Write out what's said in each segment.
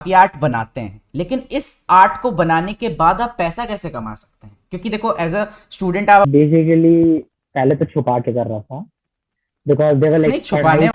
ये आर्ट बनाते हैं, लेकिन इस आर्ट को बनाने के बाद आप पैसा कैसे कमा सकते हैं? क्योंकि देखो एज अ स्टूडेंट आप बेसिकली पहले तो छुपा के कर रहा था बिकॉज दे वर नहीं लाइक पढ़ाई। छुपाने।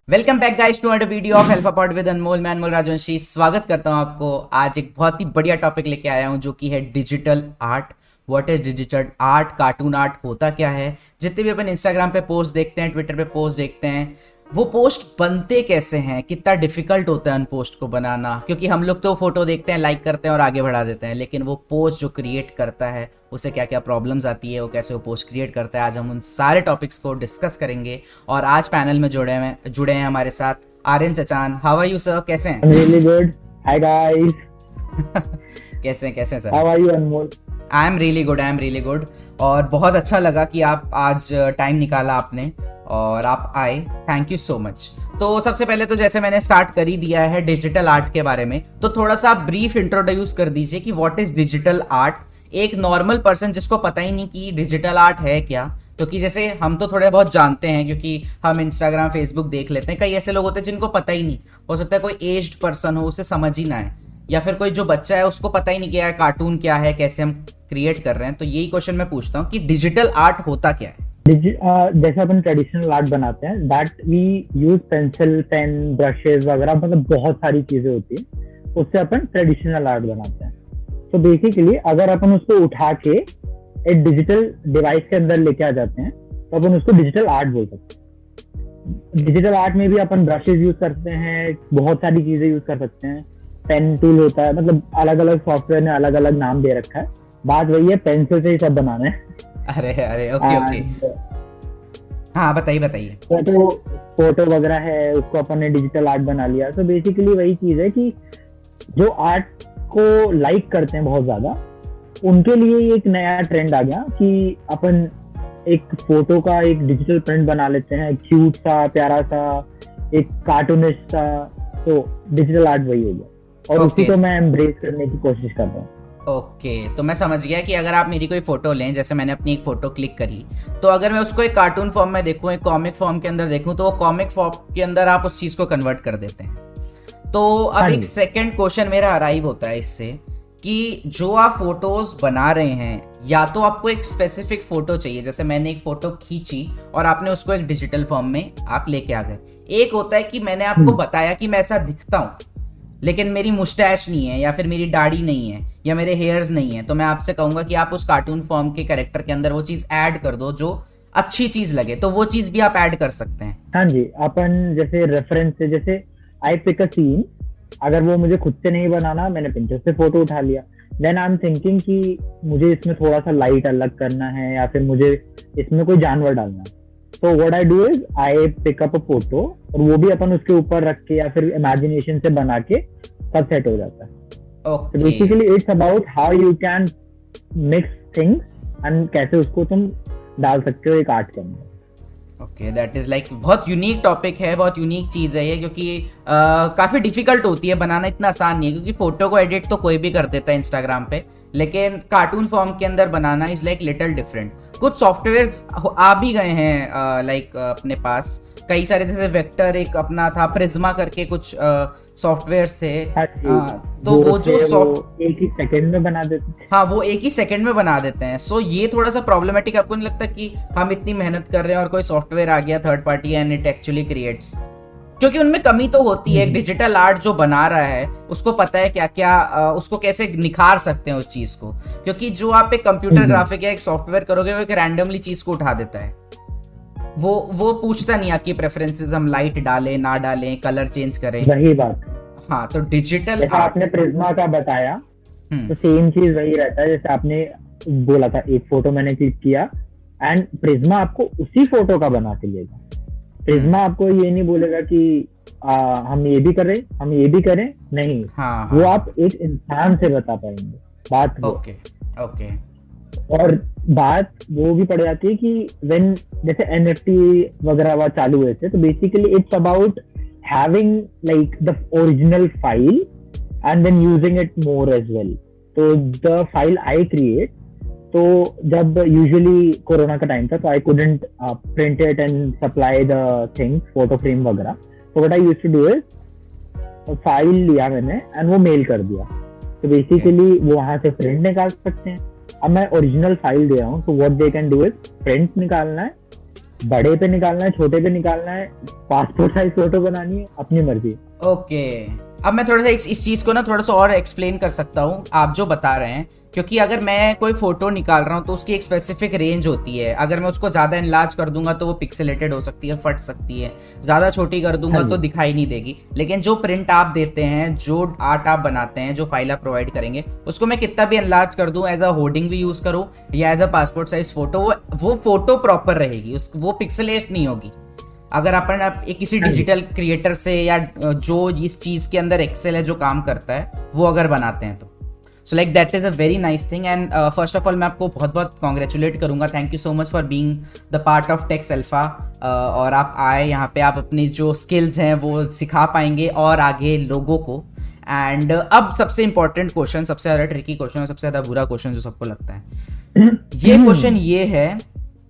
Welcome back guys to another video of Alpha pod with Anmol. मैं अनमोल राजवंशी स्वागत करता हूं आपको। आज एक बहुत ही बढ़िया टॉपिक लेके आया हूं जो कि है digital art. What is digital art? Cartoon art होता क्या है? जितने भी अपन इंस्टाग्राम पे पोस्ट देखते हैं, ट्विटर पे पोस्ट देखते हैं, वो पोस्ट बनते कैसे हैं? कितना डिफिकल्ट होता है उन पोस्ट को बनाना? क्योंकि हम लोग तो फोटो देखते हैं, लाइक करते हैं और आगे बढ़ा देते हैं, लेकिन वो पोस्ट जो क्रिएट करता है उसे क्या क्या प्रॉब्लम्स आती है, वो कैसे वो पोस्ट क्रिएट करता है, आज हम उन सारे टॉपिक्स को डिस्कस करेंगे। और आज पैनल में जुड़े हैं हमारे साथ आर्यन चचान। How are you sir? कैसे हैं? Really good. Hi guys. कैसे हैं sir? How are you Anmol? I am really good. और बहुत अच्छा लगा कि आप आज टाइम निकाला आपने और आप आए। Thank you so much. तो सबसे पहले तो जैसे मैंने स्टार्ट कर ही दिया है डिजिटल आर्ट के बारे में, तो थोड़ा सा आप ब्रीफ इंट्रोड्यूस कर दीजिए कि व्हाट इज डिजिटल आर्ट। एक नॉर्मल पर्सन जिसको पता ही नहीं कि डिजिटल आर्ट है क्या, क्योंकि जैसे हम तो थोड़े बहुत जानते हैं क्योंकि हम इंस्टाग्राम फेसबुक देख लेते हैं, कई ऐसे लोग होते हैं जिनको पता ही नहीं। हो सकता है कोई एज्ड पर्सन हो, उसे समझ ही ना आए, या फिर कोई जो बच्चा है उसको पता ही नहीं कि यार कार्टून क्या है, कैसे हम क्रिएट कर रहे हैं। तो यही क्वेश्चन मैं पूछता हूँ कि डिजिटल आर्ट होता क्या है? जैसे अपन ट्रेडिशनल आर्ट बनाते हैं that we use pencil pen brushes वगैरह, मतलब बहुत सारी चीजें होती है, उससे अपन ट्रेडिशनल आर्ट बनाते हैं। तो बेसिकली अगर अपन उसको उठा के एक डिजिटल डिवाइस के अंदर लेके आ जाते हैं तो अपन उसको डिजिटल आर्ट बोल सकते हैं। डिजिटल आर्ट में भी अपन ब्रशेस यूज करते हैं, बहुत सारी चीजें यूज कर सकते हैं। पेन टूल होता है, मतलब अलग अलग सॉफ्टवेयर ने अलग अलग नाम दे रखा है। बात वही है, पेंसिल से ही सब बनाना है। अरे ओके। हाँ बताइए। फोटो वगैरह है, उसको अपन ने डिजिटल आर्ट बना लिया। तो बेसिकली वही चीज है कि जो आर्ट को लाइक करते हैं बहुत ज्यादा, उनके लिए एक नया ट्रेंड आ गया कि अपन एक फोटो का एक डिजिटल प्रिंट बना लेते हैं, क्यूट सा प्यारा सा, एक कार्टूनिस्ट सा। तो डिजिटल आर्ट वही हो गया, और उसी को मैं एम्ब्रेस करने की कोशिश कर रहा हूँ। ओके तो मैं समझ गया कि अगर आप मेरी कोई फोटो लें, जैसे मैंने अपनी एक फोटो क्लिक करी, तो अगर मैं उसको एक कार्टून फॉर्म में देखूं, एक कॉमिक फॉर्म के अंदर देखूं, तो वो कॉमिक फॉर्म के अंदर आप उस चीज को कन्वर्ट कर देते हैं। तो अब एक सेकंड क्वेश्चन मेरा अराइव होता है इससे कि जो आप फोटोज बना रहे हैं, या तो आपको एक स्पेसिफिक फोटो चाहिए, जैसे मैंने एक फोटो खींची और आपने उसको एक डिजिटल फॉर्म में आप लेके आ गए। एक होता है कि मैंने आपको बताया कि मैं ऐसा दिखता हूँ, लेकिन मेरी मुस्टैच नहीं है, या फिर मेरी दाढ़ी नहीं है, या मेरे हेयर्स नहीं है, तो मैं आपसे कहूंगा कि आप उस कार्टून फॉर्म के कैरेक्टर के अंदर वो चीज ऐड कर दो जो अच्छी चीज लगे, तो वो चीज भी आप ऐड कर सकते हैं। हाँ जी, अपन जैसे रेफरेंस से, जैसे आई पिक अ सीन, अगर वो मुझे खुद से नहीं बनाना, मैंने पिंटरेस्ट से फोटो उठा लिया, देन आई एम थिंकिंग कि मुझे इसमें थोड़ा सा लाइट अलग करना है, या फिर मुझे इसमें कोई जानवर डालना है। तो what I do is I pick up a photo, और वो भी अपन उसके ऊपर रख के या फिर इमेजिनेशन से बना के सब सेट हो जाता है। Okay basically it's about how you can mix things and कैसे उसको तुम डाल सकते हो एक आर्ट के अंदर। ओके दैट इज लाइक बहुत यूनिक टॉपिक है, बहुत यूनिक चीज़ है ये, क्योंकि काफ़ी डिफिकल्ट होती है बनाना, इतना आसान नहीं है। क्योंकि फोटो को एडिट तो कोई भी कर देता है इंस्टाग्राम पे, लेकिन कार्टून फॉर्म के अंदर बनाना इज लाइक लिटिल डिफरेंट। कुछ सॉफ्टवेयर्स आ भी गए हैं लाइक अपने पास कई सारे, जैसे वेक्टर एक अपना था, प्रिज्मा करके कुछ सॉफ्टवेयर्स थे। तो वो जो एक ही सेकंड में बना देते हैं। हाँ, वो एक ही सेकंड में बना देते हैं। सो ये थोड़ा सा प्रॉब्लमेटिक आपको नहीं लगता कि हम इतनी मेहनत कर रहे हैं और कोई सॉफ्टवेयर आ गया third party and it actually creates? क्योंकि उनमें कमी तो होती है। एक डिजिटल आर्ट जो बना रहा है उसको पता है क्या क्या उसको कैसे निखार सकते हैं उस चीज को, क्योंकि जो आप एक कंप्यूटर ग्राफिक या एक सॉफ्टवेयर करोगे वो एक रैंडमली चीज को उठा देता है। वो पूछता नहीं आपकी प्रेफरेंसेस, हम लाइट डालें ना डालें, कलर चेंज करें। वही बात। हाँ, तो डिजिटल जैसे आपने प्रिज्मा का बताया, तो सेम चीज वही रहता है। जैसे आपने बोला था एक फोटो मैंने क्लिक किया एंड प्रिज्मा आपको उसी फोटो का बना के देगा। प्रिज्मा आपको ये नहीं बोलेगा कि हम ये भी करें, हम ये भी करें, नहीं। हाँ, वो आप एक इंसान से बता पाएंगे बात। ओके। और बात वो भी पड़ जाती है कि व्हेन जैसे एनएफटी वगैरह चालू हुए थे, तो basically it's about having like the original file and then using it more as well. तो द फाइल आई क्रिएट, तो जब यूजुअली कोरोना का टाइम था तो I couldn't print it and supply the things photo frame वगैरह, तो what I used to do is file लिया मैंने एंड वो मेल कर दिया। तो बेसिकली वो वहां से प्रिंट निकाल सकते हैं। अब मैं ओरिजिनल फाइल दे रहा हूँ तो what they can do is print निकालना है, बड़े पे निकालना है, छोटे पे निकालना है, पासपोर्ट साइज फोटो बनानी है, अपनी मर्जी। ओके अब मैं थोड़ा सा इस चीज़ को ना थोड़ा सा और एक्सप्लेन कर सकता हूँ आप जो बता रहे हैं, क्योंकि अगर मैं कोई फोटो निकाल रहा हूँ तो उसकी एक स्पेसिफिक रेंज होती है। अगर मैं उसको ज़्यादा एनलार्ज कर दूंगा तो वो पिक्सेलेटेड हो सकती है, फट सकती है, ज़्यादा छोटी कर दूंगा तो दिखाई नहीं देगी। लेकिन जो प्रिंट आप देते हैं, जो आर्ट आप बनाते हैं, जो फाइल आप प्रोवाइड करेंगे, उसको मैं कितना भी एनलार्ज कर दूँ, एज अ होर्डिंग भी यूज़ करूँ या as a passport size photo, वो फोटो प्रॉपर रहेगी, वो पिक्सेलेट नहीं होगी। अगर अपन एक किसी डिजिटल क्रिएटर से या जो इस चीज़ के अंदर एक्सेल है जो काम करता है वो अगर बनाते हैं तो so like that is a very nice thing. And first of all मैं आपको बहुत बहुत कॉन्ग्रेचुलेट करूंगा, thank you so much for being the part of Tex Alpha. और आप आए यहाँ पे, आप अपनी जो स्किल्स हैं वो सिखा पाएंगे और आगे लोगों को। एंड अब सबसे इंपॉर्टेंट क्वेश्चन, सबसे ज़्यादा ट्रिकी क्वेश्चन और सबसे ज़्यादा बुरा क्वेश्चन जो सबको लगता है, ये क्वेश्चन ये है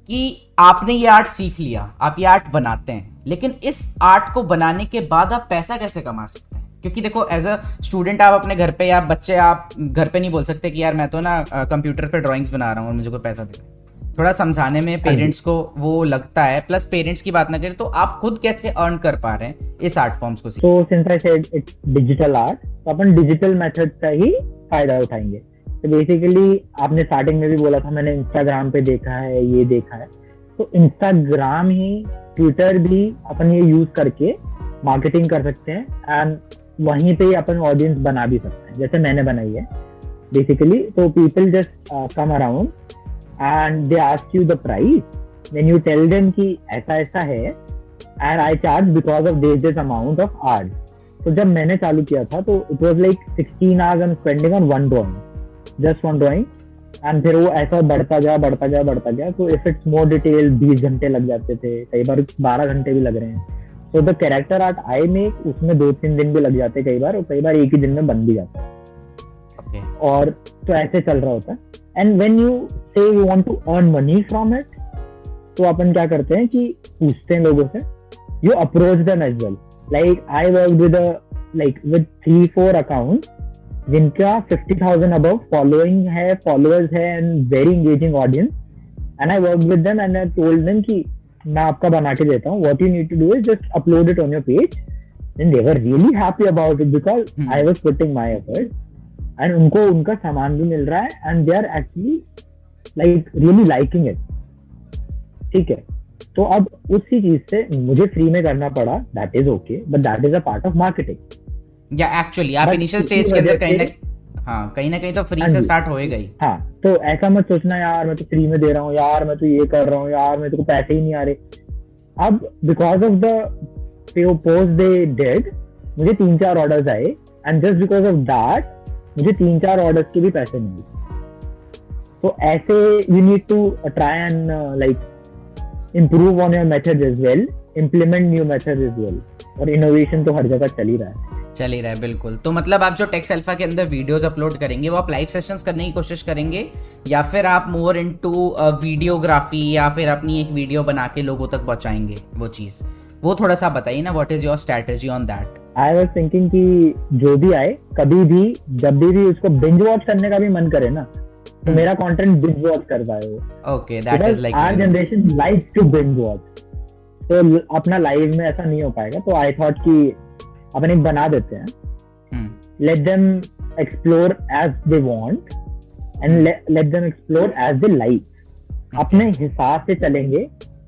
कि आपने ये आर्ट सीख लिया, आप ये आर्ट बनाते हैं, लेकिन इस आर्ट को बनाने के बाद आप पैसा कैसे कमा सकते हैं? क्योंकि देखो एज अ स्टूडेंट आप अपने घर पे या बच्चे आप घर पे नहीं बोल सकते कि यार मैं तो ना कंप्यूटर पे ड्राइंग्स बना रहा हूँ और मुझे कोई पैसा दे। थोड़ा समझाने में पेरेंट्स को वो लगता है, प्लस पेरेंट्स की बात ना करें तो आप खुद कैसे अर्न कर पा रहे हैं इस आर्ट फॉर्म्स को? तो since I said it's digital art, तो अपन डिजिटल मेथड का ही फायदा उठाएंगे। तो बेसिकली आपने स्टार्टिंग में भी बोला था मैंने इंस्टाग्राम पे देखा है, ये देखा है, तो इंस्टाग्राम ही, ट्विटर भी अपन ये यूज करके मार्केटिंग कर सकते हैं एंड वहीं पे ही अपन ऑडियंस बना भी सकते हैं, जैसे मैंने बनाई है बेसिकली। तो people just come around and they ask you the price, when you tell them कि ऐसा ऐसा है and I charge because of this amount of art. तो जब मैंने चालू किया था तो it was like 16 hours I am spending on one drawing, just one drawing, and फिर वो ऐसा बढ़ता गया। तो इफ इट्स मोर डिटेल 20 घंटे लग जाते थे, कई बार 12 घंटे भी लग रहे हैं। तो the character art I make, उसमें 2-3 दिन भी लग जाते कई बार, और कई बार एक ही दिन में बन भी जाता है। और तो ऐसे चल रहा होता है। And when you say you want to earn money from it, तो अपन क्या करते हैं कि पूछते हैं लोगों से, you approach them as well. Like I work with 3-4 account जिनका 50,000 अबव फॉलोअर्स है and very engaging audience, and I work with them and I told them कि मैं आपका बना के देता हूँ, what you need to do is just upload it on your page. And they were really happy about it because I was putting my effort, and उनको उनका सामान भी मिल रहा है and they are actually like really liking it. ठीक है, तो अब उसी चीज से मुझे फ्री में करना पड़ा, that is okay, but that is a part of marketing. या एक्चुअली आप इनिशियल स्टेज के अंदर कहीं ना कहीं तो फ्री से स्टार्ट होएगा ही। हाँ, तो ऐसा मत सोचना यार मैं तो फ्री में दे रहा हूँ, यार मैं तो ये कर रहा हूँ, यार मेरे को पैसे ही नहीं आ रहे। अब because of the post they did, मुझे 3-4 ऑर्डर्स आए, and just because of that मुझे 3-4 ऑर्डर्स के भी पैसे मिले। तो ऐसे you need to try and like improve on your method as well, implement new method as well, और इनोवेशन तो हर जगह चल ही रहा है। बिल्कुल। तो मतलब आप जो टेक्स अल्फा के अंदर वीडियोस अपलोड करेंगे वो आप लाइव सेशंस करने की कोशिश करेंगे, या फिर आप मोर इनटू वीडियोग्राफी, या फिर अपनी एक वीडियो बना के लोगों तक पहुंचाएंगे वो चीज़? वो थोड़ा सा बताइए ना, what is your strategy on that? I was thinking कि जो भी आए, कभी भी जब भी उसको बिंज वॉच करने का भी मन करे ना, तो मेरा कंटेंट बिंज वॉच कर पाए वो। Okay, that is like our generation likes to binge watch, तो अपना लाइव में ऐसा नहीं हो पाएगा। तो आई थॉट कि अपन एक बना देते हैं, let them explore as they want and let them explore as they like. अपने हिसाब से चलेंगे,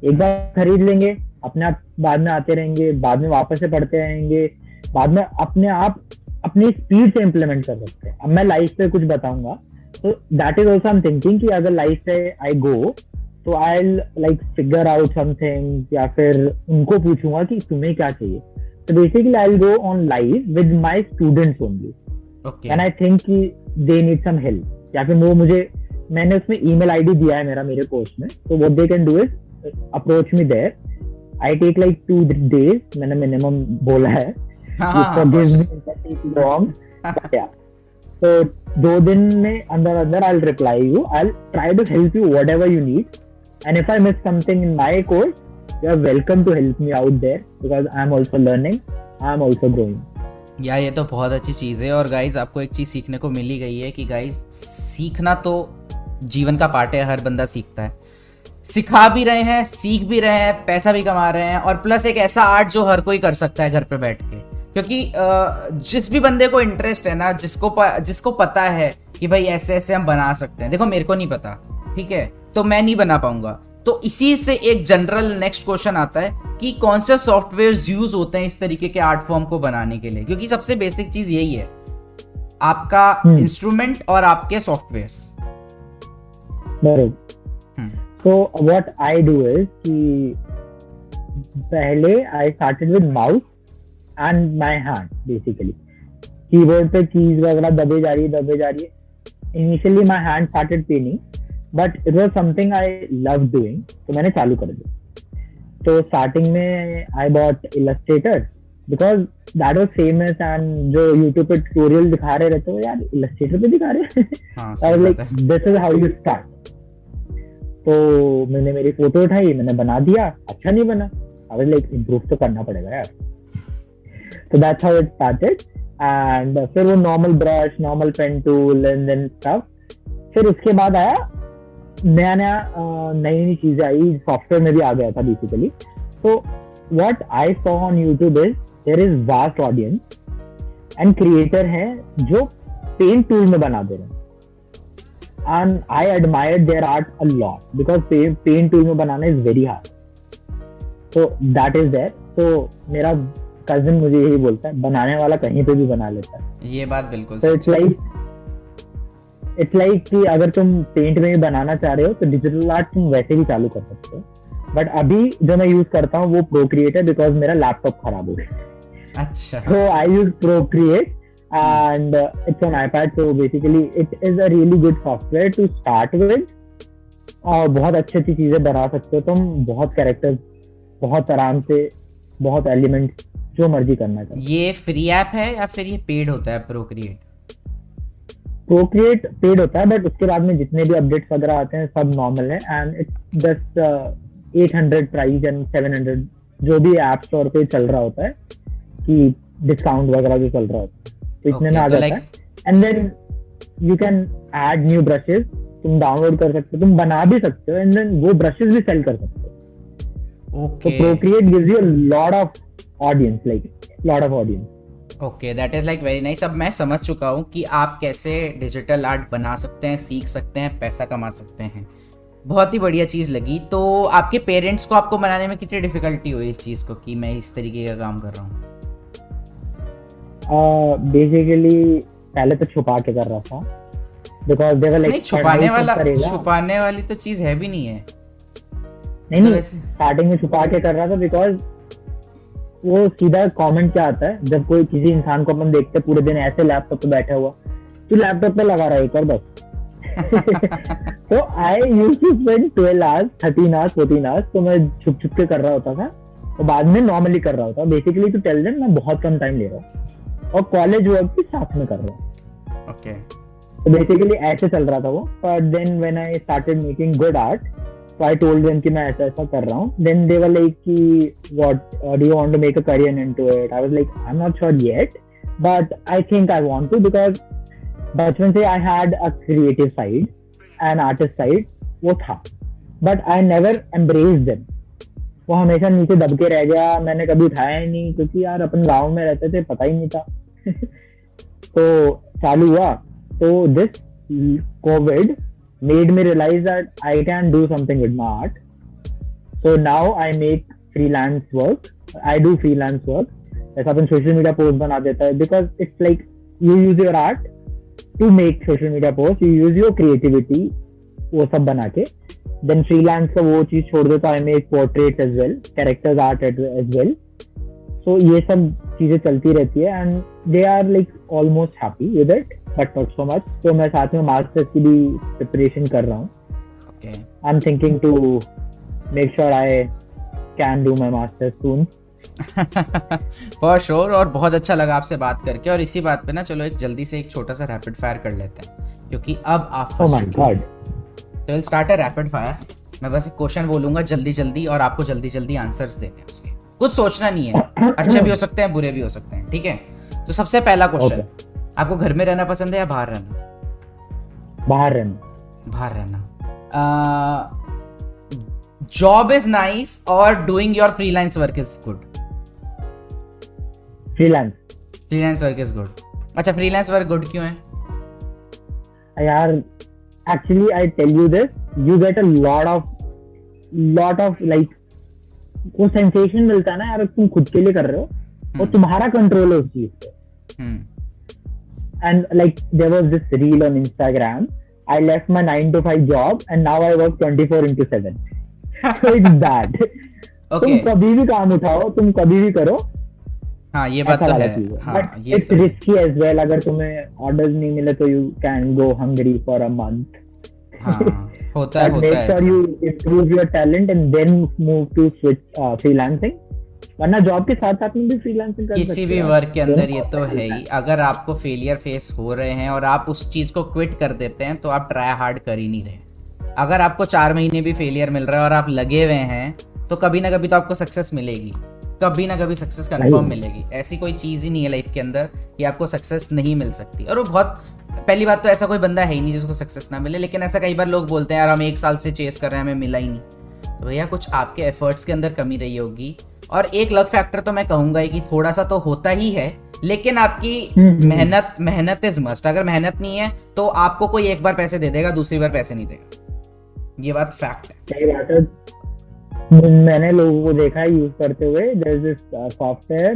एक बार खरीद लेंगे, अपने आप बाद में आते रहेंगे, बाद में वापस से पढ़ते रहेंगे, बाद में अपने आप अपनी स्पीड से इम्प्लीमेंट कर सकते हैं। अब मैं लाइफ पे कुछ बताऊंगा, तो that is also I am thinking कि अगर लाइफ पे आई गो तो I like figure out something, या फिर उनको पूछूंगा कि तुम्हें क्या चाहिए। So basically I'll go on live with my students only. Okay. And I think कि they need some help. या फिर वो मैंने उसमें email ID दिया है मेरे कोर्स में, तो what they can do is approach me there. I take like 2 days, मैंने minimum बोला है. Forgive me if I take wrong. But yeah. तो 2 दिन में अंदर अंदर I reply you, I try to help you whatever you need, and if I miss something in my course, you are welcome to help me out there, because I am also learning, I am also growing. या ये तो बहुत अच्छी चीज़ है। और guys आपको एक चीज़ सीखने को मिल ही गई है कि गाइज सीखना तो जीवन का पार्ट है, हर बंदा सीखता है। सिखा भी रहे हैं, सीख भी रहे हैं, पैसा भी कमा रहे हैं, और प्लस एक ऐसा आर्ट जो हर कोई कर सकता है घर पे बैठ के। क्योंकि जिस भी बंदे को इंटरेस्ट है ना, जिसको पता है कि भाई ऐसे ऐसे हम बना सकते हैं, देखो मेरे को नहीं पता, ठीक है, तो मैं नहीं बना पाऊंगा। तो इसी से एक जनरल नेक्स्ट क्वेश्चन आता है कि कौन से सॉफ्टवेयर यूज होते हैं इस तरीके के आर्ट फॉर्म को बनाने के लिए, क्योंकि सबसे बेसिक चीज यही है, आपका इंस्ट्रूमेंट और आपके softwares. So what I do is कि पहले I started with mouse and my hand basically. Keyboard पे कीज वगैरह दबे जा रही है. Initially my hand started paining, but it was something I loved doing, तो मैंने चालू कर दिया. तो starting में I bought Illustrator because that was famous, and जो YouTube पे tutorial दिखा रहे रहते हो यार, Illustrator पे दिखा रहे हैं. I was like, this is how you start. तो मैंने मेरी फोटो उठाई, मैंने बना दिया, अच्छा नहीं बना, आई वाज लाइक इम्प्रूव तो करना पड़ेगा यार. तो that's how it started. And फिर वो normal brush, normal pen tool and then stuff. फिर उसके बाद आया नई चीजें आई, सॉफ्टवेयर में भी आ गया था बेसिकली. तो what I saw on YouTube is there is vast audience and creator हैं जो पेंट टूल में बना दे रहे हैं. And I admired their art a lot because paint tool में बनाना is very hard. So that is there. So मेरा cousin मुझे यही बोलता है, बनाने वाला कहीं पे भी बना लेता है. ये बात बिल्कुल so it's like कि अगर तुम पेंट में भी बनाना चाह रहे हो तो डिजिटल आर्ट तुम वैसे भी चालू कर सकते हो. बट अभी जो मैं यूज करता हूँ वो प्रोक्रिएट है, बिकॉज मेरा लैपटॉप खराब हो गया. अच्छा. So I use Procreate and it's on iPad, so basically it is a really good software to start with. और बहुत अच्छी अच्छी चीजें बना सकते हो तुम, बहुत कैरेक्टर्स, बहुत आराम से, बहुत एलिमेंट, जो मर्जी करना चाहिए. ये फ्री ऐप है या फिर ये पेड होता है प्रोक्रिएट? प्रोक्रिएट पेड होता है, बट उसके बाद में जितने भी अपडेट्स वगैरह आते हैं सब नॉर्मल है. And it's just 800 price and 700 जो भी ऐप स्टोर पे चल रहा होता है कि डिस्काउंट वगैरह जो चल रहा होता है, तो इतने में आ जाता है. And then you can add new brushes, तुम डाउनलोड कर सकते हो, तुम बना भी सकते हो, एंड देन वो ब्रशेस भी सेल कर सकते हो. ओके. तो Procreate gives you lot of audience, like lot of audience. Okay, that is like very nice. अब मैं समझ चुका हूँ कि आप कैसे डिजिटल आर्ट बना सकते हैं, सीख सकते हैं, पैसा कमा सकते हैं. बहुत ही बढ़िया चीज़ लगी. तो आपके पेरेंट्स को आपको बनाने में कितनी डिफिकल्टी हुई इस चीज़ को कि मैं इस तरीके का काम कर रहा हूँ? बेसिकली पहले तो छुपा के कर रहा था, बिकॉज दे वर लाइक छुपाने वाली तो चीज़ है भी नहीं है. नहीं, स्टार्टिंग में छुपा के कर रहा था, बिकॉज वो सीधा कमेंट क्या आता है जब कोई किसी इंसान को अपन देखते पूरे दिन ऐसे लैपटॉप पे बैठा हुआ, तू लैपटॉप पे लगा रहा है कर बस. तो I used to spend 12 hours, 13 hours, 14 hours. तो मैं छुप छुप के कर रहा होता था और बाद में नॉर्मली कर रहा होता. बेसिकली टू टेल देम मैं बहुत कम टाइम ले रहा हूँ और कॉलेज वर्क भी साथ में कर रहा हूँ. ओके. तो बेसिकली ऐसे चल रहा था वो. But then when I started making good art, so I told them कि मैं ऐसा ऐसा कर रहा हूँ. Then they were like कि what do you want to make a career into it? I was like I'm not sure yet, but I think I want to, because बचपन से I had a creative side, an artist side वो था, but I never embraced them. वो हमेशा नीचे दब के रह गया, मैंने कभी उठाया ही नहीं, क्योंकि यार अपन गाँव में रहते थे, पता ही नहीं था. तो चालू हुआ. तो this COVID made me realize that I can do something with my art. So now I make freelance work. I do freelance work. ऐसा अपन सोशल मीडिया पोस्ट बना देता है, because it's like you use your art to make social media posts. You use your creativity वो सब बना के. Then freelance का वो चीज छोड़ देता है, I make portraits as well, characters art as well. So ये सब चीजें चलती रहती है and they are like almost happy with it. But not so much. तो मैं साथ में मास्टर्स की भी प्रिपरेशन कर रहा हूँ. Okay. I'm thinking to make sure I can do my masters soon. For sure. और बहुत अच्छा लगा आपसे बात करके। और इसी बात पे ना चलो एक जल्दी से एक छोटा सा रैपिड फायर कर लेते हैं, क्योंकि अब आप Oh फंस my चुके God. हैं। तो will start a rapid fire. मैं बस एक क्वेश्चन बोलूंगा जल्दी जल्दी, और आपको जल्दी जल्दी आंसर्स देने हैं उसके। कुछ सोचना नहीं है, अच्छे भी हो सकते हैं बुरे भी हो सकते हैं, ठीक है। तो सबसे पहला क्वेश्चन, आपको घर में रहना पसंद है या बाहर रहना? बाहर रहना। बाहर रहना। जॉब इज नाइस और doing your freelance work is good? Freelance. Freelance work is good. अच्छा, फ्रीलांस वर्क गुड क्यों है? यार actually I tell you this, you get a lot of like वो सेंसेशन मिलता है ना यार, तुम खुद के लिए कर रहे हो और तुम्हारा कंट्रोल है उस चीज पे। And like there was this reel on Instagram, I left my 9 to 5 job and now I work 24/7। So it's that. Okay. तुम कभी भी काम उठाओ, तुम कभी भी करो। हाँ, ये बात तो है। हाँ, But ये it's तो risky as well. अगर तुम्हें orders नहीं मिले तो you can go hungry for a month. हाँ, होता है But होता make है sure ऐसा। you improve your talent and then move to switch freelancing. वरना जॉब के साथ साथ में भी फ्रीलांसिंग कर सकते हो। किसी भी वर्क के अंदर ये तो है ही। अगर आपको फेलियर फेस हो रहे हैं और आप उस चीज को क्विट कर देते हैं तो आप ट्राई हार्ड कर ही नहीं रहे। अगर आपको 4 महीने भी फेलियर मिल रहा है और आप लगे हुए हैं तो कभी ना कभी तो आपको सक्सेस मिलेगी, कभी ना कभी सक्सेस कंफर्म मिलेगी। ऐसी कोई चीज़ ही नहीं है लाइफ के अंदर कि आपको सक्सेस नहीं मिल सकती। और वो बहुत पहली बात तो ऐसा कोई बंदा है ही नहीं जिसको सक्सेस ना मिले। लेकिन ऐसा कई बार लोग बोलते हैं यार हम 1 साल से चेस कर रहे हैं हमें मिला ही नहीं। तो भैया कुछ आपके एफर्ट्स के अंदर कमी रही होगी। और एक लक फैक्टर तो मैं कहूँगा ही कि थोड़ा सा तो होता ही है, लेकिन आपकी मेहनत इज मस्ट। अगर मेहनत नहीं है तो आपको कोई एक बार पैसे दे देगा, दूसरी बार पैसे नहीं देगा। ये बात फैक्ट है। सही बात है। मैंने लोगों को देखा है यूज करते हुए, देयर इज दिस सॉफ्टवेयर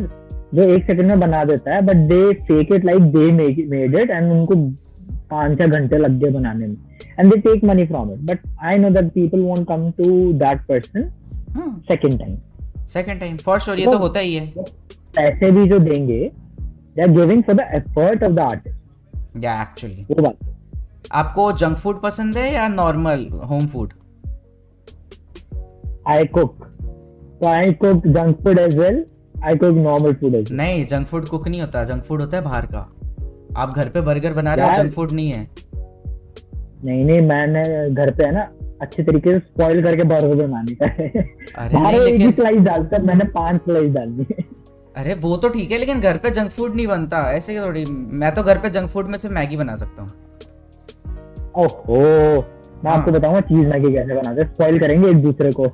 जो 1 सेकंड में बना देता है, but they fake it like they made it and उनको 5-6 घंटे लग गए बनाने में, and they take money from it. But I know that people won't come to that person second time for sure. ये तो होता ही है। पैसे भी जो देंगे they are giving for the effort of the artist. या एक्चुअली वो बात। आपको जंक फूड पसंद है या normal home food? I cook. So I cook junk food as well. I cook normal food as well. नहीं, जंक फूड कुक नहीं होता, जंक फूड होता है बाहर का। आप घर पे बर्गर बना रहे हो, जंक फूड नहीं है। नहीं, मैंने घर पे है ना अच्छे तरीके से स्पॉइल करके बर्गर बनाने का है। अरे नहीं, लेकिन एक स्लाइस डालता, मैंने 5 स्लाइस डालनी है। अरे वो तो ठीक है, लेकिन घर पे जंक फूड नहीं बनता ऐसे थोड़ी। मैं तो घर पे जंक फूड में से मैगी बना सकता हूँ। ओहो, मैं आपको बताऊंगा चीज मैगी कैसे बनाते हैं, स्पॉइल करेंगे एक दूसरे को।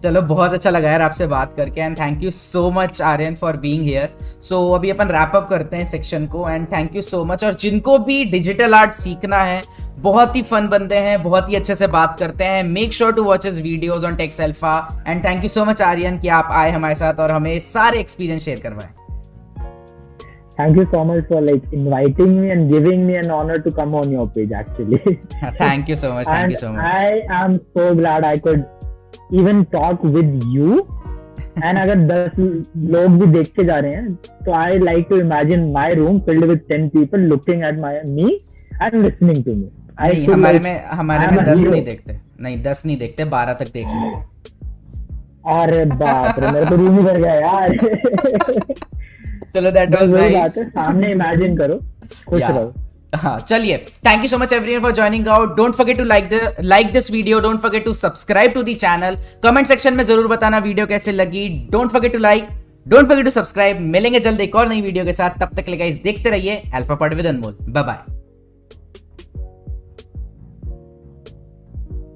चलो, बहुत अच्छा लगा यार आपसे बात करके, and thank you so much Aryan for being here. So अभी अपन रैप अप करते हैं सेक्शन को, and thank you so much. और जिनको भी डिजिटल आर्ट सीखना है, बहुत ही फन बंदे हैं, बहुत ही अच्छे से बात करते हैं, make sure to watch his videos on Tex Alpha. And thank you so much Aryan कि आप आए हमारे साथ और हमें सारे एक्सपीरियंस शेयर करवाए। Thank you so much for like inviting me and giving me an honor to come on your page actually. Thank you so much. Thank you so much. I am so glad I could even talk with you. And अगर 10 लोग भी देख के जा रहे हैं तो I like to imagine my room filled with 10 people looking at me and listening to me. नहीं, हमारे में 10 नहीं देखते, नहीं 10 नहीं देखते, 12 तक देख लेते। अरे बाप रे, मेरे तो रूम ही भर गया यार। चलो, दैट वाज नाइस। सामने इमेजिन करो, खुश रहो। हाँ, चलिए, thank you so much everyone for joining out. Don't forget to like this video, don't forget to subscribe to the channel. Comment section में जरूर बताना वीडियो कैसे लगी। Don't forget to like, don't forget to subscribe. मिलेंगे जल्द एक और नई वीडियो के साथ, तब तक के लिए गाइस देखते रहिए alpha pod with Anmol. Bye bye.